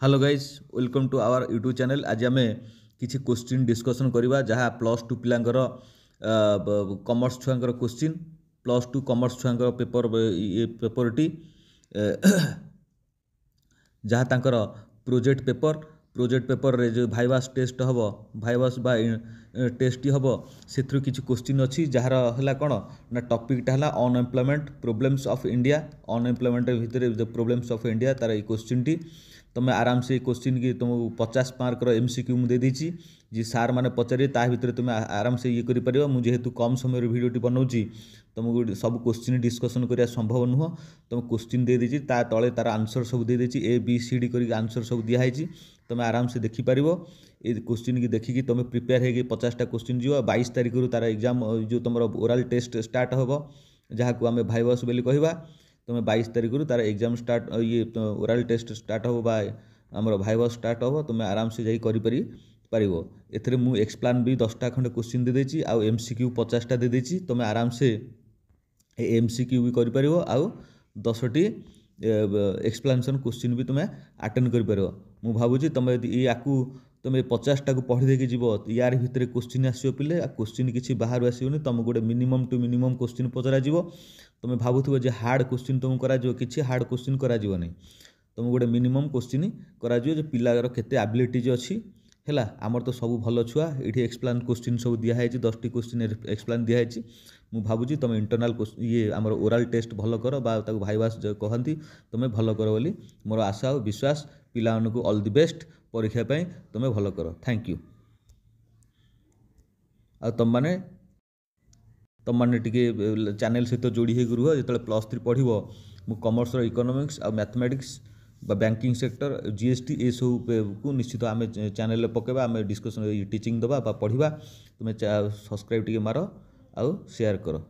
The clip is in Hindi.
Hello guys welcome to our YouTube channel. आज आम किसी क्वेश्चन डिस्कसन करवा जहाँ +2 पिलांकर कॉमर्स छुआंकर क्वेश्चन +2 कॉमर्स छुआंकर पेपरटी जहाँ तांकर प्रोजेक्ट पेपर रे जो भाइवास टेस्ट हम भाइवास बा टेस्ट हम से किसी क्वेश्चन अच्छी जार है कौन ना टॉपिकटा है unemployment problems of India. Unemployment भितर प्रोब्लेम्स ऑफ इंडिया तार ये क्वेश्चन टी तुम आराम से क्वेश्चन की तुमको 50 मार्क MCQ मुझे देदेची जी सार मैंने पचारे ता भितर तुम आराम से ये कर मुझे कम समय भिडियोटी बनाऊँगी तुमको सब क्वेश्चन डिस्कसन करने संभव नुह। तुम क्वेश्चन दे देती ता तले तार आंसर सब दे देती ABCD कर आंसर सब दिखाई तुम आराम से देखिपर ये क्वेश्चन की देखिकी तुम प्रिपेयर है 50टा क्वेश्चन जीव 22 तारीख तार एग्जाम जो तुम ओराल टेस्ट स्टार्ट हम जहाँ को आम भाइवास बोली कहवा तुम 22 तारीख तार एग्जाम स्टार्ट ये ओराल टेस्ट स्टार्ट हम बा आमर भाइवास स्टार्ट हम तुम आराम से जाई पार एथरे मु एक्सप्लेन भी 10टा खंडे क्वेश्चन दे देछि आउ MCQ 50टा दे देछि तुम आराम से MCQ भी कर पार आउ 10टी एक्सप्लेनेशन क्वेश्चन भी तुम अटेंड कर पार। मु भावुची तुम या तुम 50टा को पढ़ी देके जीव यार भितर क्वेश्चन आसो पिले क्वेश्चन किसी बाहर आसोनी तुमको गोटे मिनिमम टू मिनिमम क्वेश्चन पचरा तुम भावुव जे हार्ड क्वेश्चन तुमको करा किसी हार्ड क्वेश्चन करा तुमको गोटे मिनिमम क्वेश्चन करा पिलार केते एबिलिटीज अच्छी है आमर तो सब भल छुआ ये एक्सप्लेन क्वेश्चन सब दिखाई 10टी क्वेश्चन एक्सप्लेन दिखाई मु भावुची तुम इंटरनाल ये आमर ओराल टेस्ट भल कर भाइवास कहती तुम भल कर बोली मोर आशा और विश्वास पिला ऑल द बेस्ट परीक्षा पे तुम भल कर। Thank you. आ तुम मैंने चैनल सहित जोड़ी हो रुह जो +3 पढ़ मु कॉमर्स इकोनॉमिक्स और मैथमेटिक्स बैंकिंग सेक्टर GST ये सब को निश्चित आम चैनल पकेबा आम डिस्कसन टीचिंग दबा पढ़ा तुम सब्सक्राइब टी मार आउ शेयर कर।